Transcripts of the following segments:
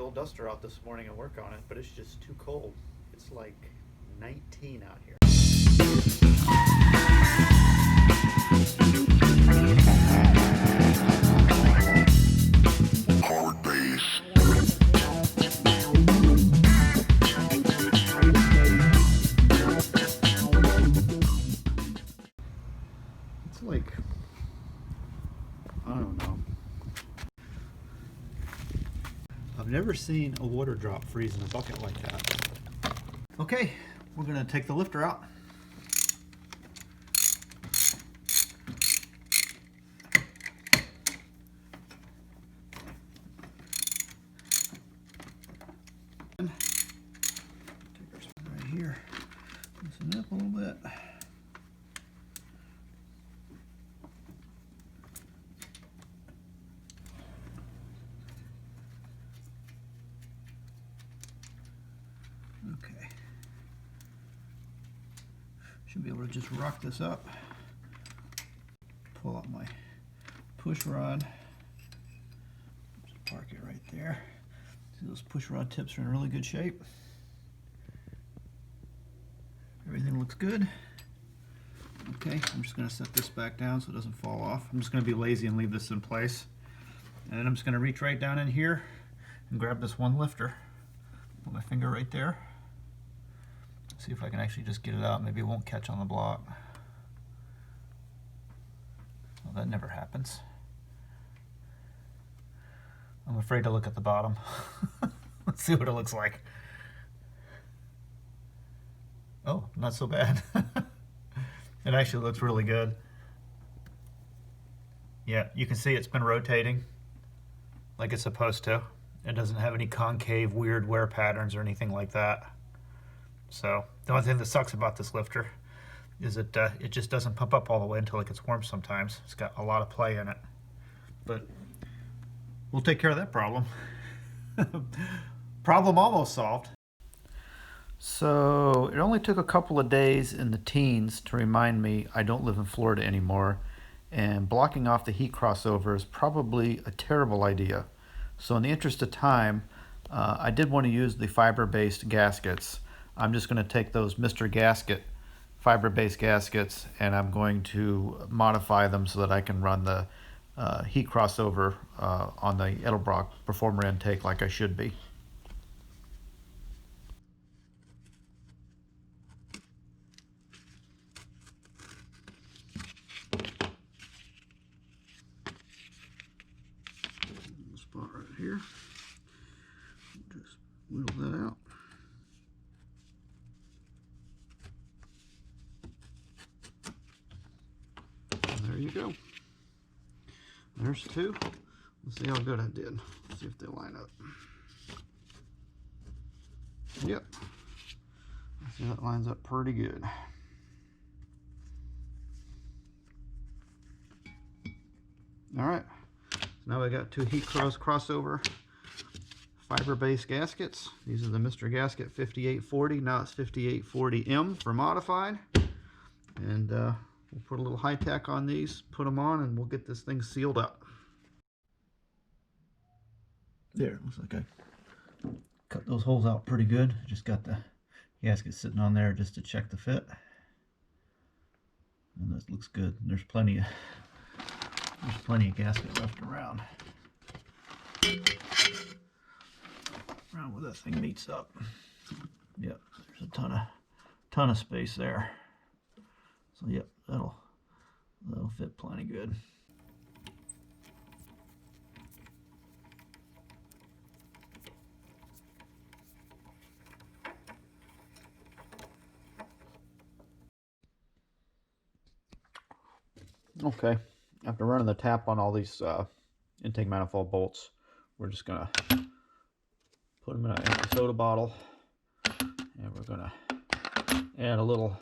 old duster out this morning and work on it, but it's just too cold. It's like 19 out here. Hard bass. It's like, I don't know. I've never seen a water drop freeze in a bucket like that. Okay, we're gonna take the lifter out. Take our spoon right here, loosen it up a little bit. Okay. Should be able to just rock this up. Pull out my push rod. Just park it right there. See, those push rod tips are in really good shape. Everything looks good. Okay, I'm just going to set this back down so it doesn't fall off. I'm just going to be lazy and leave this in place. And then I'm just going to reach right down in here and grab this one lifter. Put my finger right there. See if I can actually just get it out. Maybe it won't catch on the block. Well, that never happens. I'm afraid to look at the bottom. Let's see what it looks like. Oh, not so bad. It actually looks really good. Yeah, you can see it's been rotating like it's supposed to. It doesn't have any concave weird wear patterns or anything like that. So the only thing that sucks about this lifter is that it just doesn't pump up all the way until it gets warm sometimes. It's got a lot of play in it. But we'll take care of that problem. Problem almost solved. So it only took a couple of days in the teens to remind me I don't live in Florida anymore, and blocking off the heat crossover is probably a terrible idea. So in the interest of time, I did want to use the fiber-based gaskets. I'm just going to take those Mr. Gasket fiber-based gaskets and I'm going to modify them so that I can run the heat crossover on the Edelbrock Performer intake like I should be. Spot right here. Just whittle that out. And there you go. There's two. Let's see how good I did. Let's see if they line up. Yep. I see that lines up pretty good. All right. So now I got two heat crossover fiber-based gaskets. These are the Mr. Gasket 5840. Now it's 5840M for modified. And we'll put a little high tack on these, put them on, and we'll get this thing sealed up. There, looks like I cut those holes out pretty good. Just got the gasket sitting on there just to check the fit. And that looks good. There's plenty of gasket left around. Around where that thing meets up. Yep, there's a ton of space there. So yep, that'll fit plenty good. Okay, after running the tap on all these intake manifold bolts, we're just gonna put them in an empty soda bottle, and we're gonna add a little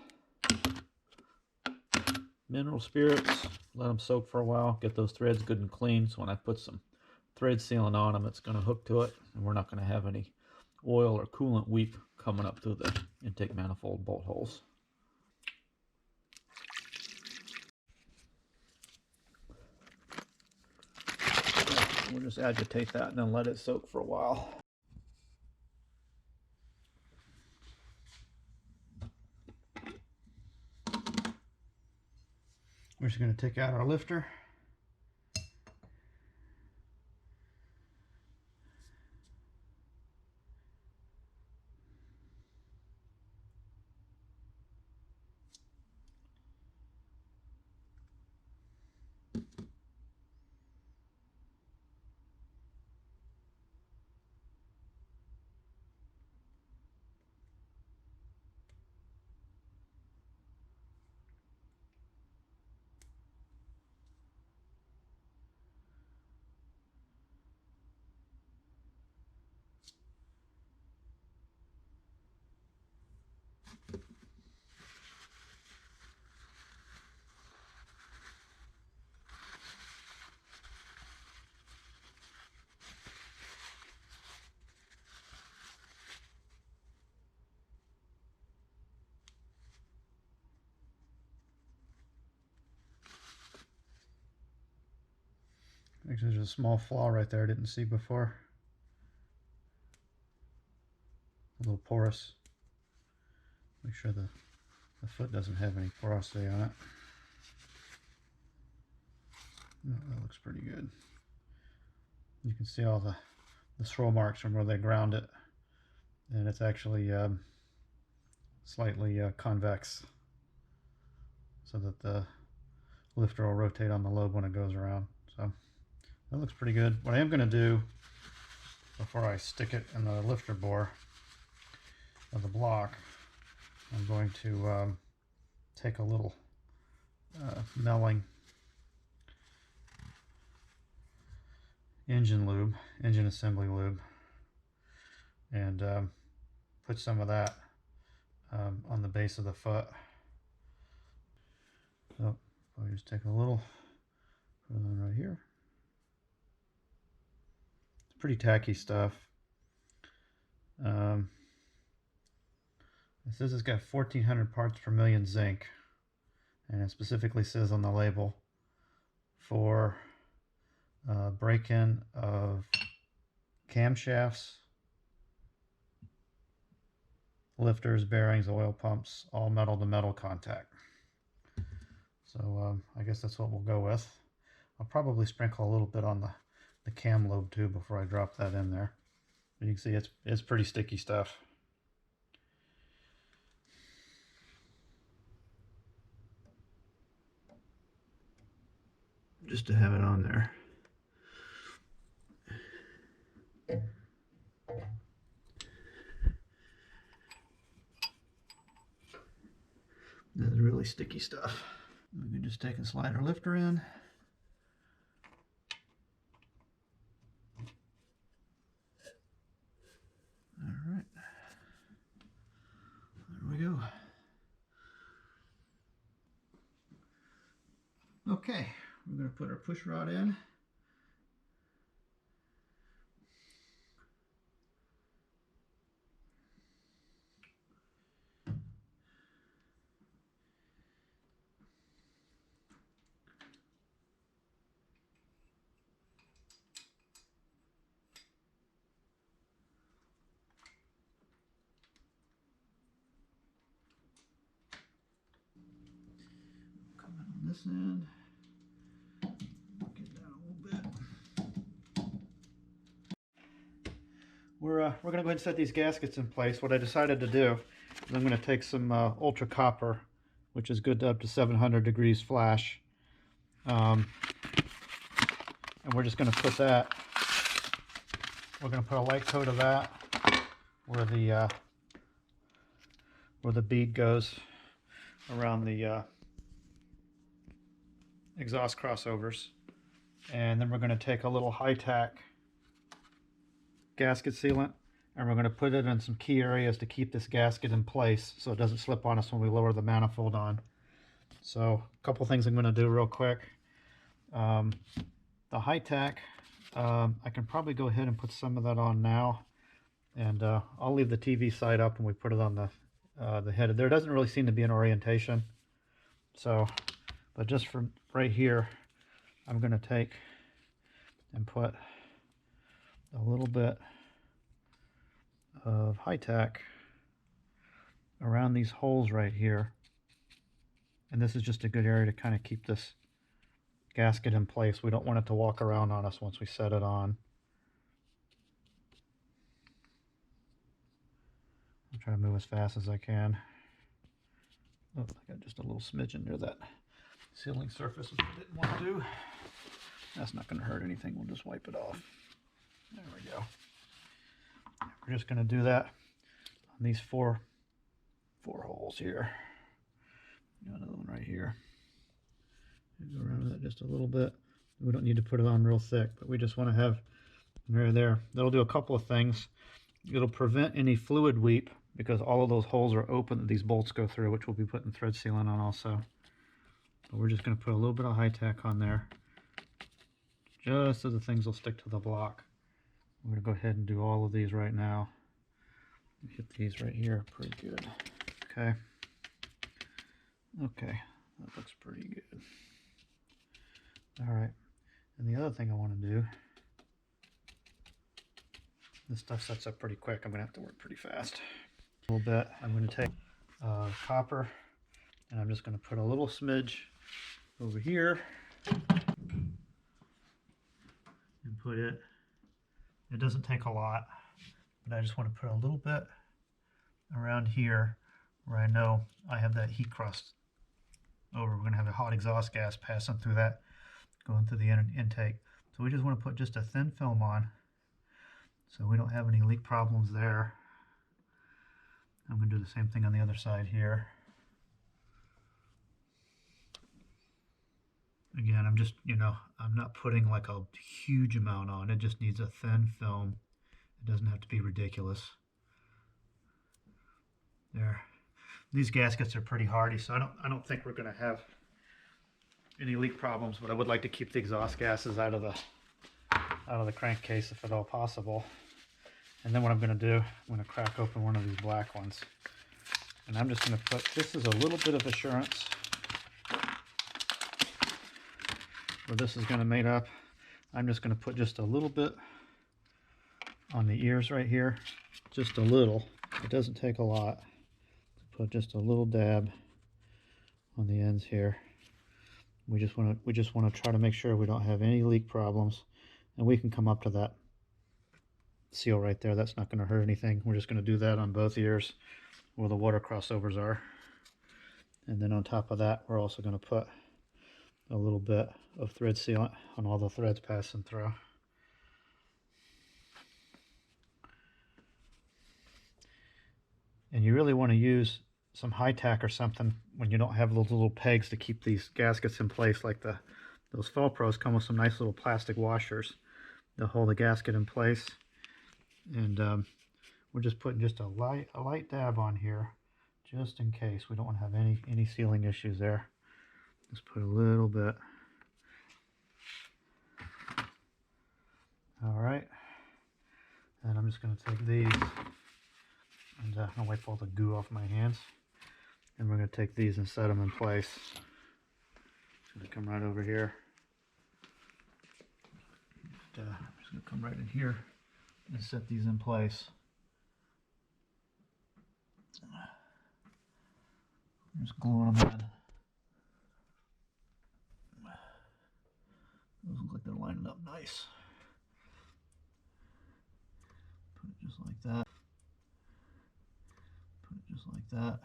mineral spirits, let them soak for a while, get those threads good and clean, so when I put some thread sealant on them, it's going to hook to it, and we're not going to have any oil or coolant weep coming up through the intake manifold bolt holes. We'll just agitate that and then let it soak for a while. We're just going to take out our lifter. Actually, there's a small flaw right there I didn't see before. A little porous. Make sure the foot doesn't have any porosity on it. Oh, that looks pretty good. You can see all the swirl marks from where they ground it, and it's actually slightly convex, so that the lifter will rotate on the lobe when it goes around. So that looks pretty good. What I am going to do before I stick it in the lifter bore of the block, I'm going to take a little Melling engine assembly lube, and put some of that on the base of the foot. So I'll just take a little, put it on right here. It's pretty tacky stuff. It says it's got 1,400 parts per million zinc, and it specifically says on the label for break-in of camshafts, lifters, bearings, oil pumps, all metal to metal contact. So I guess that's what we'll go with. I'll probably sprinkle a little bit on the cam lobe too before I drop that in there. But you can see it's pretty sticky stuff. Just to have it on there. That's really sticky stuff. We can just take and slide our lifter in. All right. There we go. Okay, we're going to put our push rod in. Come in on this end. Get down a little bit. We're going to go ahead and set these gaskets in place. What I decided to do is I'm going to take some ultra copper, which is good to up to 700 degrees flash, and we're just going to put that. We're going to put a light coat of that where the bead goes around the exhaust crossovers, and then we're going to take a little high-tack gasket sealant, and we're going to put it in some key areas to keep this gasket in place so it doesn't slip on us when we lower the manifold on. So a couple things I'm going to do real quick. The high-tack, I can probably go ahead and put some of that on now, and I'll leave the TV side up and we put it on the head. There doesn't really seem to be an orientation, so but just for right here, I'm going to take and put a little bit of high-tack around these holes right here, And this is just a good area to kind of keep this gasket in place. We don't want it to walk around on us once we set it on. I'm trying to move as fast as I can. Oh, I got just a little smidgen near that sealing surface, which I didn't want to do. That's not going to hurt anything. We'll just wipe it off. There we go. We're just going to do that on these four holes here. Got another one right here. Go around that just a little bit. We don't need to put it on real thick, but we just want to have right there. That'll do a couple of things. It'll prevent any fluid weep because all of those holes are open that these bolts go through, which we'll be putting thread sealant on also. But we're just going to put a little bit of high tack on there, just so the things will stick to the block. We're going to go ahead and do all of these right now. Hit these right here pretty good. Okay. Okay, that looks pretty good. All right, and the other thing I want to do, this stuff sets up pretty quick. I'm going to have to work pretty fast. A little bit. I'm going to take copper, and I'm just going to put a little smidge over here and put it. It doesn't take a lot, but I just want to put a little bit around here where I know I have that heat cross over. We're going to have a hot exhaust gas passing through that, going through the intake. So we just want to put just a thin film on so we don't have any leak problems there. I'm going to do the same thing on the other side here. Again, I'm just, I'm not putting like a huge amount on. It just needs a thin film. It doesn't have to be ridiculous. There. These gaskets are pretty hardy, so I don't think we're going to have any leak problems, but I would like to keep the exhaust gases out of the crankcase if at all possible. And then what I'm going to do, I'm going to crack open one of these black ones. And I'm just going to put, this is a little bit of assurance where this is going to mate up. I'm just going to put just a little bit on the ears right here. Just a little. It doesn't take a lot. Put just a little dab on the ends here. We just want to try to make sure we don't have any leak problems, and we can come up to that seal right there. That's not going to hurt anything. We're just going to do that on both ears where the water crossovers are, and then on top of that we're also going to put a little bit of thread sealant on all the threads passing through. And you really want to use some high tack or something when you don't have those little pegs to keep these gaskets in place, like those Felpros come with some nice little plastic washers. They'll hold the gasket in place. And we're just putting just a light dab on here, just in case. We don't want to have any sealing issues there. Just put a little bit. All right. And I'm just going to take these. And I'll wipe all the goo off my hands. And we're going to take these and set them in place. It's going to come right over here. I'm just going to come right in here and set these in place. I'm just gluing them in. Those look like they're lining up nice. Put it just like that. Put it just like that.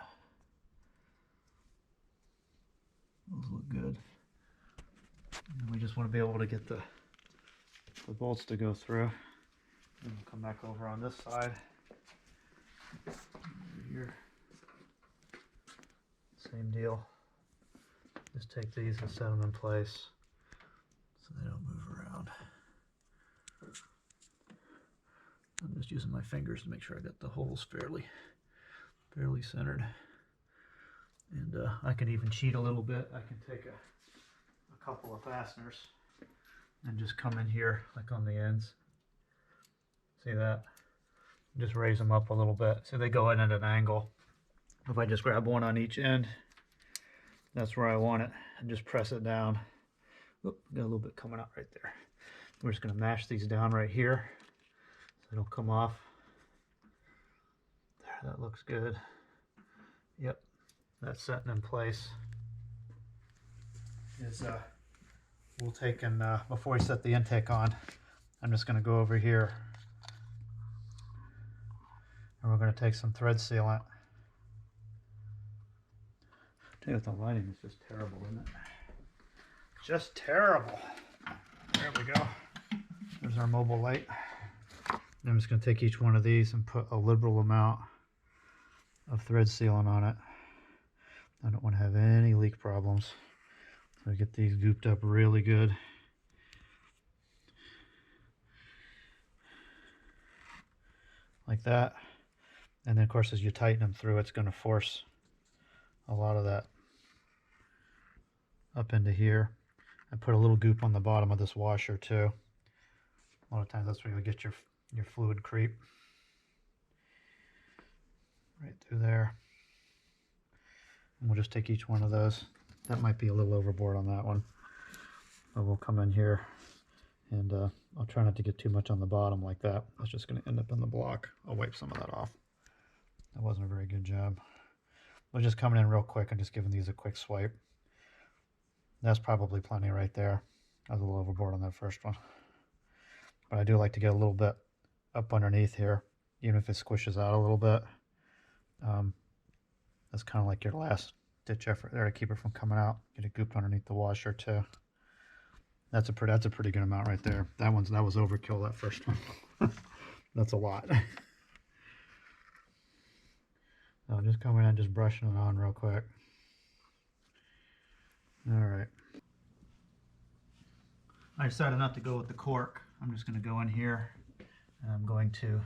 Those look good. And we just want to be able to get the bolts to go through. And we'll come back over on this side. Over here. Same deal. Just take these and set them in place so they don't move around. I'm just using my fingers to make sure I got the holes fairly centered. And I can even cheat a little bit. I can take a couple of fasteners and just come in here like on the ends. See that? Just raise them up a little bit so they go in at an angle. If I just grab one on each end, that's where I want it, and just press it down. Oop, got a little bit coming out right there. We're just going to mash these down right here so they don't come off. There, that looks good. Yep, that's setting in place. is we'll take and before we set the intake on, I'm just going to go over here and we're going to take some thread sealant. Tell you what, the lighting is just terrible, isn't it? Just terrible. There we go. There's our mobile light. I'm just going to take each one of these and put a liberal amount of thread sealant on it. I don't want to have any leak problems. So I get these gooped up really good. Like that. And then of course as you tighten them through, it's going to force a lot of that up into here. I put a little goop on the bottom of this washer too. A lot of times that's where you'll get your fluid creep. Right through there. And we'll just take each one of those. That might be a little overboard on that one. But we'll come in here and I'll try not to get too much on the bottom like that. That's just going to end up in the block. I'll wipe some of that off. That wasn't a very good job. We're just coming in real quick and just giving these a quick swipe. That's probably plenty right there. I was a little overboard on that first one. But I do like to get a little bit up underneath here, even if it squishes out a little bit. That's kind of like your last ditch effort there to keep it from coming out. Get it gooped underneath the washer too. That's a pretty good amount right there. That was overkill, that first one. That's a lot. So just coming in and just brushing it on real quick. All right. I decided not to go with the cork. I'm just going to go in here and I'm going to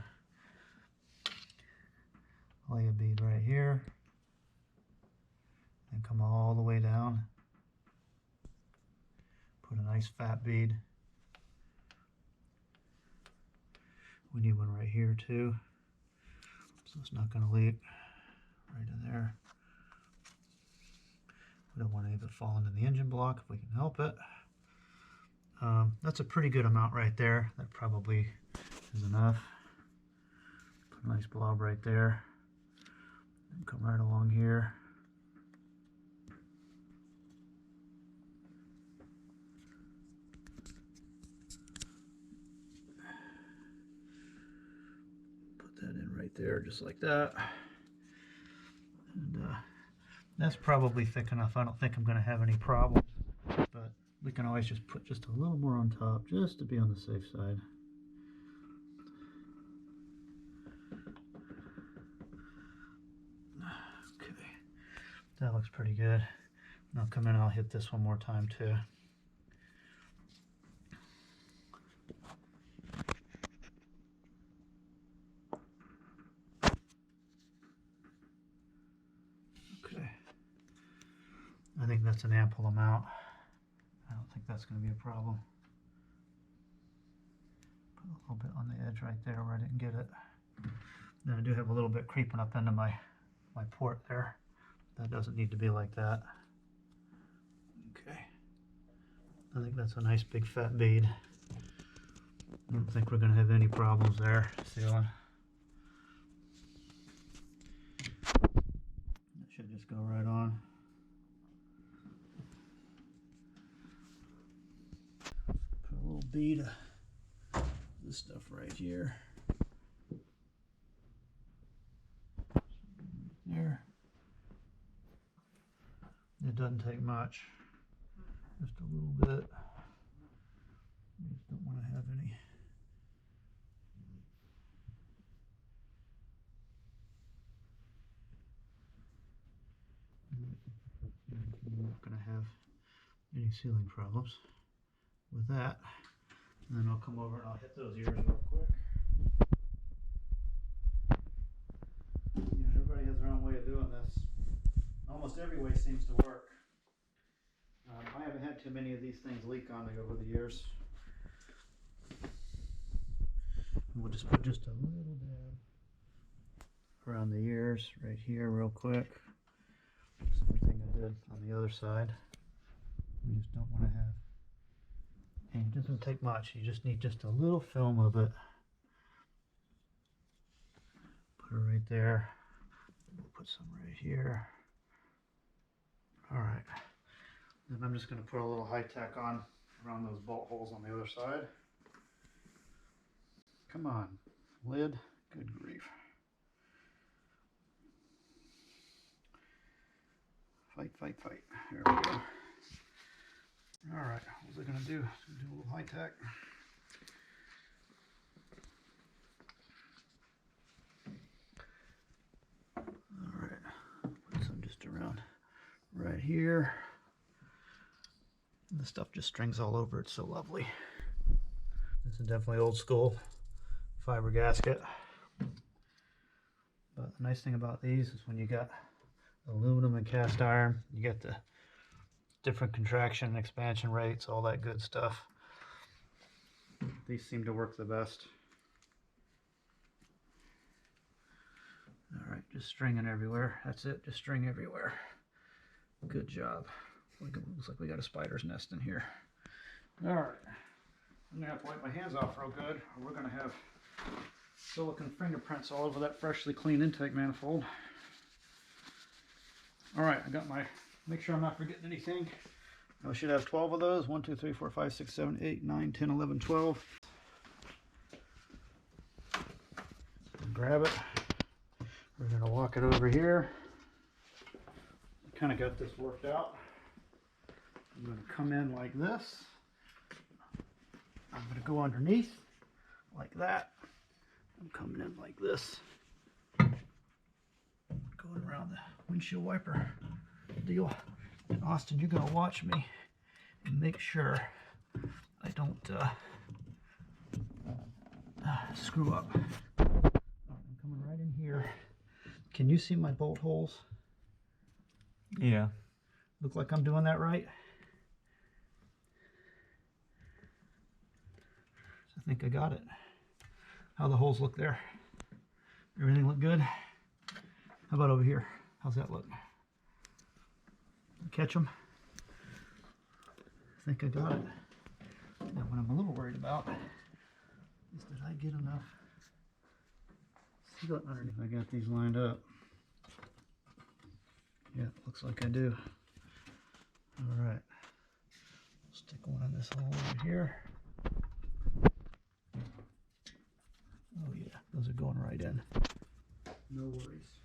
lay a bead right here and come all the way down. Put a nice fat bead. We need one right here too, so it's not going to leak. Right in there. We don't want any of it falling in the engine block if we can help it. That's a pretty good amount right there. That probably is enough. Put a nice blob right there. And come right along here. Put that in right there just like that. And that's probably thick enough. I don't think I'm going to have any problems, but we can always just put just a little more on top just to be on the safe side. Okay, that looks pretty good. And I'll come in and I'll hit this one more time too. Okay, I think that's an ample amount. I don't think that's going to be a problem. Put a little bit on the edge right there where I didn't get it. Then I do have a little bit creeping up into my port there. That doesn't need to be like that. Okay. I think that's a nice big fat bead. I don't think we're going to have any problems there sealing. That should just go right on. Put a little bead of this stuff right here. There. It doesn't take much. Just a little bit. You just don't want to have any. You're not going to have any sealing problems with that. And then I'll come over and I'll hit those ears real quick. You know, everybody has their own way of doing this. Almost every way seems to work. I haven't had too many of these things leak on me over the years. And we'll just put just a little dab around the ears right here real quick. Same thing I did on the other side. We just don't want to have, and it doesn't take much. You just need just a little film of it. Put it right there. We'll put some right here. All right. And I'm just going to put a little high tack on around those bolt holes on the other side. Come on, lid. Good grief. Fight, fight, fight. There we go. All right, what's it going to do? It's going to do a little high tack. All right, put some just around right here. And the stuff just strings all over. It's so lovely. This is definitely old school fiber gasket. But the nice thing about these is when you got aluminum and cast iron, you get the different contraction and expansion rates, all that good stuff. These seem to work the best. All right, just stringing everywhere. That's it, just string everywhere. Good job. Looks like we got a spider's nest in here. All right, I'm gonna have to wipe my hands off real good, or we're gonna have silicone fingerprints all over that freshly cleaned intake manifold. All right, I got my, make sure I'm not forgetting anything. I should have 12 of those. 1, 2, 3, 4, 5, 6, 7, 8, 9, 10, 11, 12. Grab it. We're gonna walk it over here. I kind of got this worked out. I'm gonna come in like this. I'm gonna go underneath like that. I'm coming in like this. Going around the windshield wiper deal. And Austin, you're gonna watch me and make sure I don't screw up. I'm coming right in here. Can you see my bolt holes? Yeah. Look like I'm doing that right? I think I got it. How the holes look there? Everything look good? How about over here? How's that look? Catch them? I think I got it. Now what I'm a little worried about is did I get enough sealant underneath? I got these lined up. Yeah, looks like I do. All right. Stick one in this hole over here. Oh yeah, those are going right in. No worries.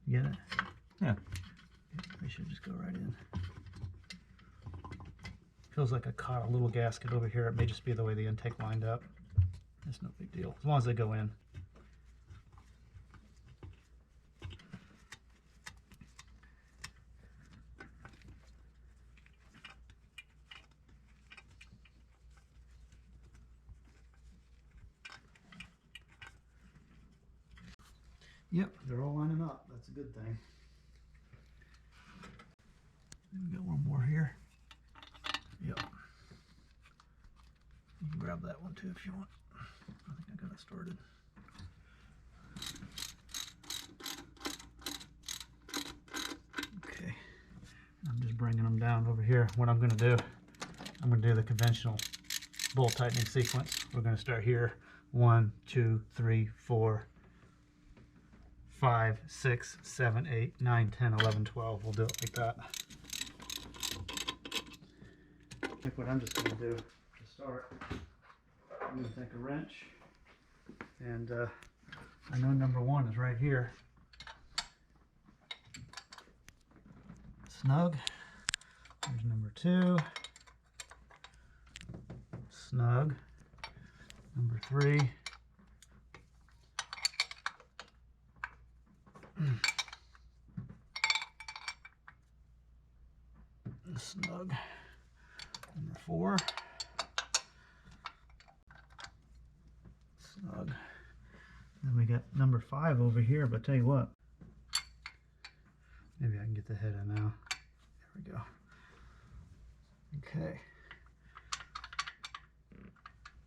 You get it? Yeah. They should just go right in. Feels like I caught a little gasket over here. It may just be the way the intake lined up. It's no big deal, as long as they go in. Yep, they're all lining up. That's a good thing. We got one more here. Yep. You can grab that one too if you want. I think I got it started. Okay. I'm just bringing them down over here. What I'm going to do, I'm going to do the conventional bolt tightening sequence. We're going to start here. 1, 2, 3, 4, 5, 6, 7, 8, 9, 10, 11, 12. We'll do it like that. I think what I'm just going to do to start, I'm going to take a wrench, and I know number 1 is right here. Snug. There's number 2. Snug. Number 3. Snug. Number 4. Snug. Then we got number 5 over here, but tell you what, maybe I can get the head in now. There we go. Okay.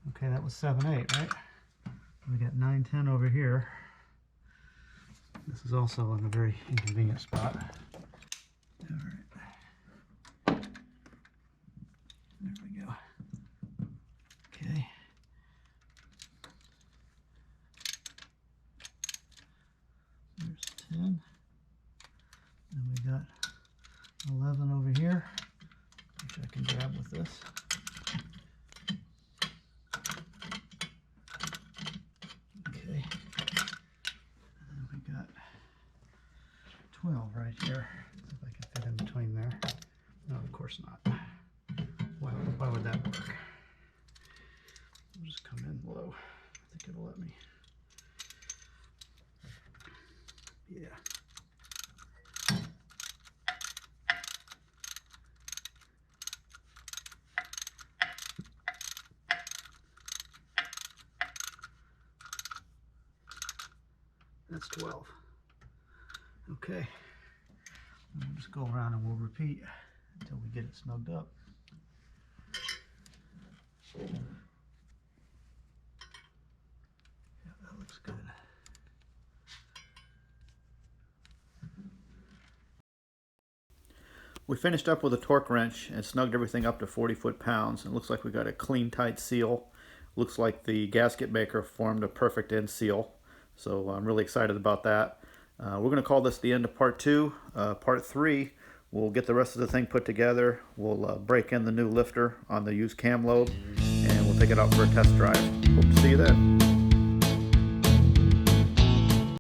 Okay, that was 7, 8, right? We got 9, 10 over here. This is also in a very inconvenient spot. All right. There we go. Okay. There's this. Okay. And then we got 12 right here. See if I can fit in between there. No, of course not. Why would that work? I'll just come in low. I think it'll let me. Yeah. That's 12. Okay. We'll just go around and we'll repeat until we get it snugged up. Yeah, that looks good. We finished up with a torque wrench and snugged everything up to 40 foot-pounds. It looks like we got a clean, tight seal. Looks like the gasket maker formed a perfect end seal. So I'm really excited about that. We're going to call this the end of part 2. Part 3, we'll get the rest of the thing put together. We'll break in the new lifter on the used cam load, and we'll take it out for a test drive. Hope to see you then.